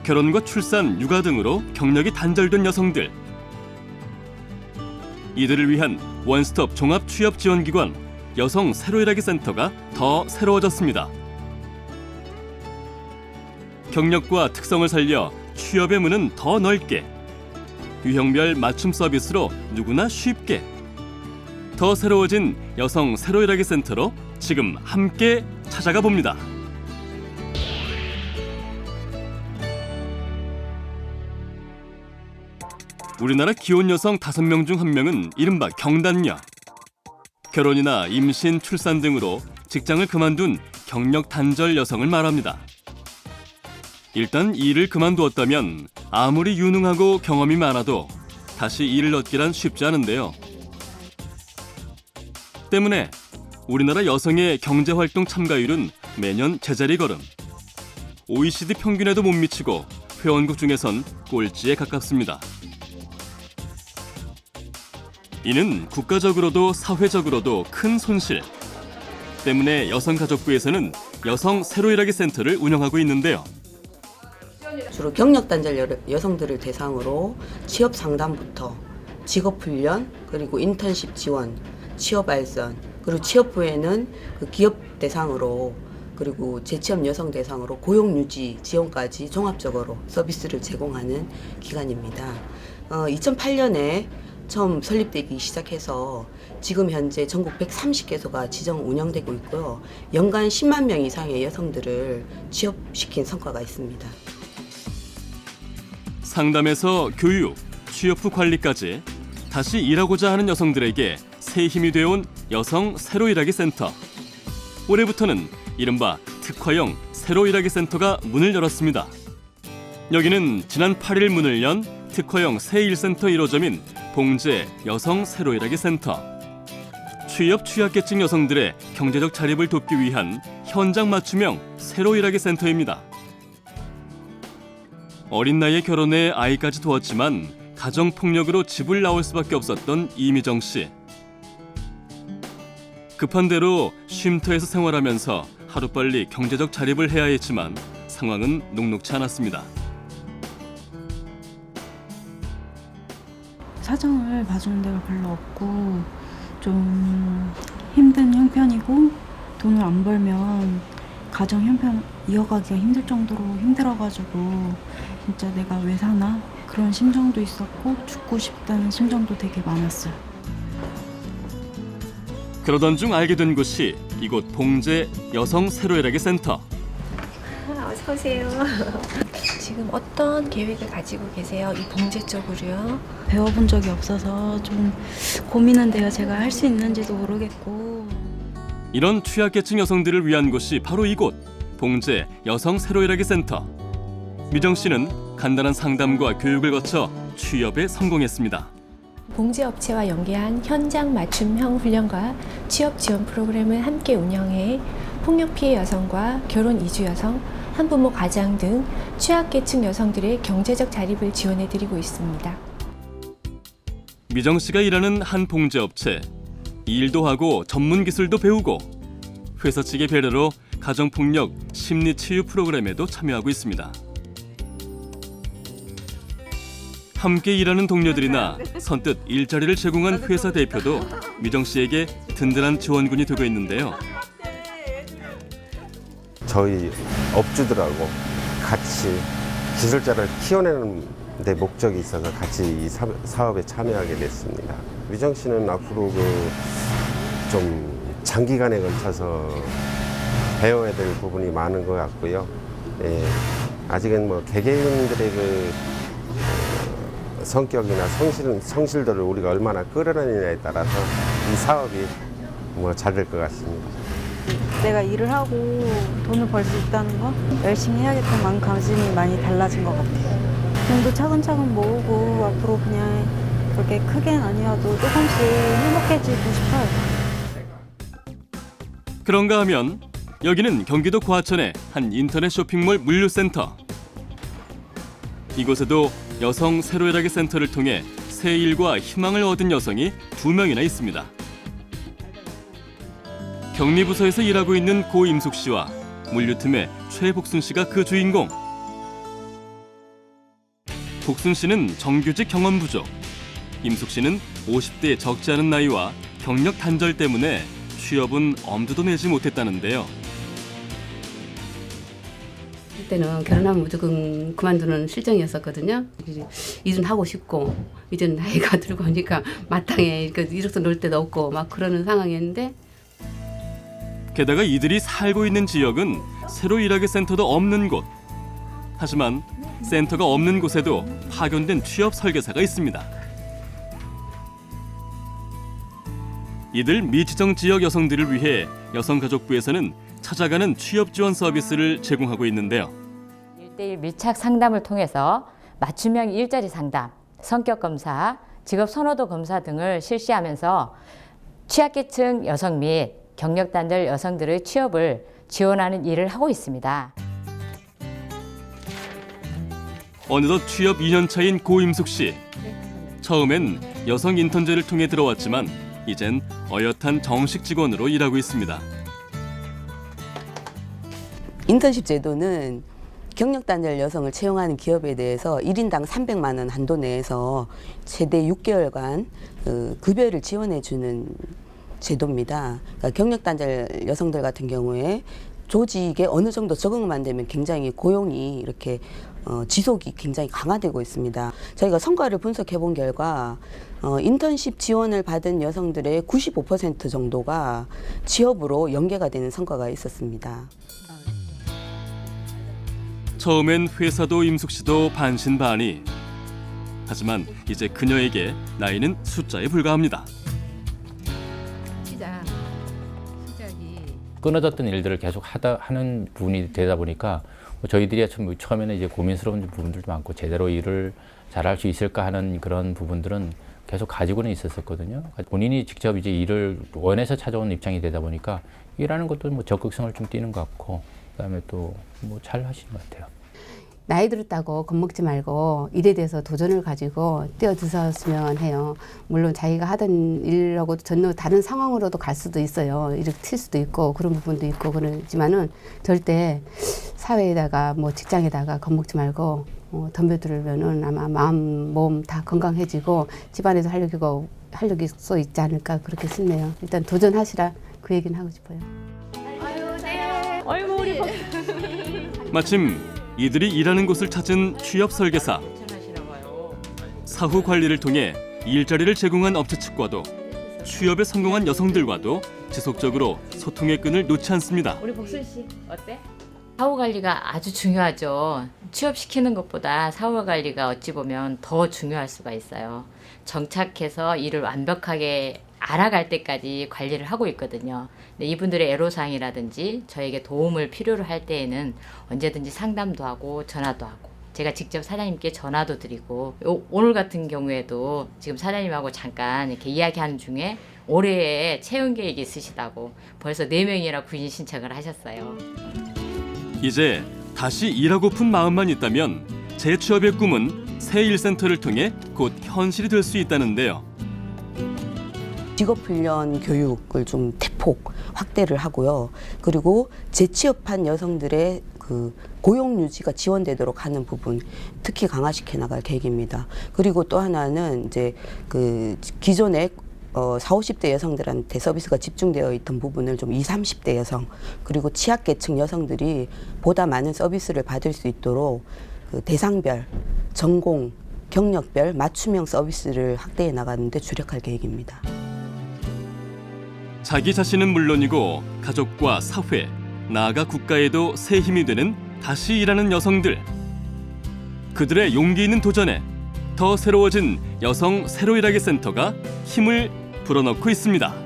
결혼과 출산, 육아 등으로 경력이 단절된 여성들. 이들을 위한 원스톱 종합 취업 지원기관 여성 새로일하기 센터가 더 새로워졌습니다. 경력과 특성을 살려 취업의 문은 더 넓게, 유형별 맞춤 서비스로 누구나 쉽게. 더 새로워진 여성 새로일하기 센터로 지금 함께 찾아가 봅니다. 우리나라 기혼 여성 5명 중 1명은 이른바 경단녀. 결혼이나 임신, 출산 등으로 직장을 그만둔 경력 단절 여성을 말합니다. 일단 일을 그만두었다면 아무리 유능하고 경험이 많아도 다시 일을 얻기란 쉽지 않은데요. 때문에 우리나라 여성의 경제활동 참가율은 매년 제자리 걸음. OECD 평균에도 못 미치고 회원국 중에선 꼴찌에 가깝습니다. 이는 국가적으로도 사회적으로도 큰 손실. 때문에 여성가족부에서는 여성 새로일하기 센터를 운영하고 있는데요. 주로 경력 단절 여성들을 대상으로 취업 상담부터 직업 훈련, 그리고 인턴십 지원, 취업 알선, 그리고 취업 후에는 그 기업 대상으로 그리고 재취업 여성 대상으로 고용 유지 지원까지 종합적으로 서비스를 제공하는 기관입니다. 2008년에 처음 설립되기 시작해서 지금 현재 전국 130개소가 지정 운영되고 있고요. 연간 10만 명 이상의 여성들을 취업시킨 성과가 있습니다. 상담에서 교육, 취업 후 관리까지 다시 일하고자 하는 여성들에게 새 힘이 되어온 여성 새로일하기 센터. 올해부터는 이른바 특화형 새로일하기 센터가 문을 열었습니다. 여기는 지난 8일 문을 연 특화형 새1센터 1호점인 봉제 여성 새로일하기 센터. 취업 취약계층 여성들의 경제적 자립을 돕기 위한 현장 맞춤형 새로일하기 센터입니다. 어린 나이에 결혼해 아이까지 두었지만 가정폭력으로 집을 나올 수밖에 없었던 이미정 씨. 급한 대로 쉼터에서 생활하면서 하루빨리 경제적 자립을 해야 했지만 상황은 녹록지 않았습니다. 사정을 봐주는 데가 별로 없고 좀 힘든 형편이고 돈을 안 벌면 가정 형편 이어가기가 힘들 정도로 힘들어가지고 진짜 내가 왜 사나 그런 심정도 있었고 죽고 싶다는 심정도 되게 많았어요. 그러던 중 알게 된 곳이 이곳 봉제 여성 새로일하기 센터. 어서 오세요. 지금 어떤 계획을 가지고 계세요? 이 봉제 쪽으로요? 배워본 적이 없어서 좀 고민은 돼요. 제가 할 수 있는지도 모르겠고. 이런 취약계층 여성들을 위한 곳이 바로 이곳 봉제 여성 새로일하기 센터. 미정 씨는 간단한 상담과 교육을 거쳐 취업에 성공했습니다. 봉제업체와 연계한 현장 맞춤형 훈련과 취업 지원 프로그램을 함께 운영해 폭력 피해 여성과 결혼 이주 여성, 한부모 가장 등 취약계층 여성들의 경제적 자립을 지원해드리고 있습니다. 미정 씨가 일하는 한 봉제업체. 일도 하고 전문 기술도 배우고 회사 측의 배려로 가정폭력 심리치유 프로그램에도 참여하고 있습니다. 함께 일하는 동료들이나 선뜻 일자리를 제공한 회사 대표도 미정 씨에게 든든한 지원군이 되고 있는데요. 저희 업주들하고 같이 기술자를 키워내는 데 목적이 있어서 같이 이 사업에 참여하게 됐습니다. 미정 씨는 앞으로 좀 장기간에 걸쳐서 배워야 될 부분이 많은 것 같고요. 예, 아직은 뭐 개개인들의 성격이나 성실도를 우리가 얼마나 끌어내느냐에 따라서 이 사업이 잘 될 것 같습니다. 내가 일을 하고 돈을 벌 수 있다는 거 열심히 해야겠다는 마음가짐이 많이 달라진 것 같아요. 돈도 차근차근 모으고 앞으로 그냥 그렇게 크게는 아니어도 조금씩 행복해지고 싶어요. 그런가 하면 여기는 경기도 과천의 한 인터넷 쇼핑몰 물류센터. 이곳에도 여성 새로일하기 센터를 통해 새 일과 희망을 얻은 여성이 2명이나 있습니다. 격리부서에서 일하고 있는 고 임숙 씨와 물류팀의 최복순 씨가 그 주인공. 복순 씨는 정규직 경험 부족, 임숙 씨는 50대에 적지 않은 나이와 경력 단절 때문에 취업은 엄두도 내지 못했다는데요. 그때는 결혼하면 무조건 그만두는 실정이었었거든요. 일은 하고 싶고 이제는 나이가 들고 오니까 마땅해 이렇게 놀 데도 없고 막 그러는 상황이었는데 게다가 이들이 살고 있는 지역은 새로 일하게 센터도 없는 곳. 하지만 센터가 없는 곳에도 파견된 취업 설계사가 있습니다. 이들 미지정 지역 여성들을 위해 여성가족부에서는 찾아가는 취업 지원 서비스를 제공하고 있는데요. 1대1 밀착 상담을 통해서 맞춤형 일자리 상담, 성격 검사, 직업 선호도 검사 등을 실시하면서 취약계층 여성 및 경력 단절 여성들의 취업을 지원하는 일을 하고 있습니다. 어느덧 취업 2년 차인 고임숙 씨. 처음엔 여성 인턴제를 통해 들어왔지만 이젠 어엿한 정식 직원으로 일하고 있습니다. 인턴십 제도는 경력 단절 여성을 채용하는 기업에 대해서 1인당 300만 원 한도 내에서 최대 6개월간 급여를 지원해 주는 제도입니다. 그러니까 경력 단절 여성들 같은 경우에 조직에 어느 정도 적응만 되면 굉장히 고용이 이렇게 지속이 굉장히 강화되고 있습니다. 저희가 성과를 분석해 본 결과 인턴십 지원을 받은 여성들의 95% 정도가 취업으로 연계가 되는 성과가 있었습니다. 처음엔 회사도 임숙 씨도 반신반의. 하지만 이제 그녀에게 나이는 숫자에 불과합니다. 끊어졌던 일들을 계속 하는 부분이 되다 보니까 저희들이 처음에는 이제 고민스러운 부분들도 많고 제대로 일을 잘할 수 있을까 하는 그런 부분들은 계속 가지고는 있었거든요. 본인이 직접 이제 일을 원해서 찾아온 입장이 되다 보니까 일하는 것도 뭐 적극성을 좀 띠는 것 같고 그다음에 또 뭐 잘 하시는 것 같아요. 나이 들었다고 겁먹지 말고 일에 대해서 도전을 가지고 뛰어드셨으면 해요. 물론 자기가 하던 일하고 전혀 다른 상황으로도 갈 수도 있어요. 이렇게 튈 수도 있고 그런 부분도 있고 그러지만은 절대 사회에다가 뭐 직장에다가 겁먹지 말고 덤벼들면은 아마 마음 몸 다 건강해지고 집안에도 활력이 써 있지 않을까 그렇게 싶네요. 일단 도전하시라 그 얘기는 하고 싶어요. 마침 이들이 일하는 곳을 찾은 취업 설계사. 사후 관리를 통해 일자리를 제공한 업체 측과도 취업에 성공한 여성들과도 지속적으로 소통의 끈을 놓지 않습니다. 우리 복순 씨 어때? 사후 관리가 아주 중요하죠. 취업시키는 것보다 사후 관리가 어찌 보면 더 중요할 수가 있어요. 정착해서 일을 완벽하게 알아갈 때까지 관리를 하고 있거든요. 근데 이분들의 애로사항이라든지 저에게 도움을 필요로 할 때에는 언제든지 상담도 하고 전화도 하고 제가 직접 사장님께 전화도 드리고 오늘 같은 경우에도 지금 사장님하고 잠깐 이렇게 이야기하는 중에 올해에 채용 계획이 있으시다고 벌써 4명이나 구인 신청을 하셨어요. 이제 다시 일하고픈 마음만 있다면 재취업의 꿈은 새 일센터를 통해 곧 현실이 될 수 있다는데요. 직업훈련 교육을 좀 대폭 확대를 하고요. 그리고 재취업한 여성들의 그 고용 유지가 지원되도록 하는 부분 특히 강화시켜 나갈 계획입니다. 그리고 또 하나는 이제 그 기존에 40, 50대 여성들한테 서비스가 집중되어 있던 부분을 좀 20, 30대 여성 그리고 취약계층 여성들이 보다 많은 서비스를 받을 수 있도록 그 대상별, 전공, 경력별 맞춤형 서비스를 확대해 나가는 데 주력할 계획입니다. 자기 자신은 물론이고 가족과 사회, 나아가 국가에도 새 힘이 되는 다시 일하는 여성들. 그들의 용기 있는 도전에 더 새로워진 여성 새로 일하기 센터가 힘을 불어넣고 있습니다.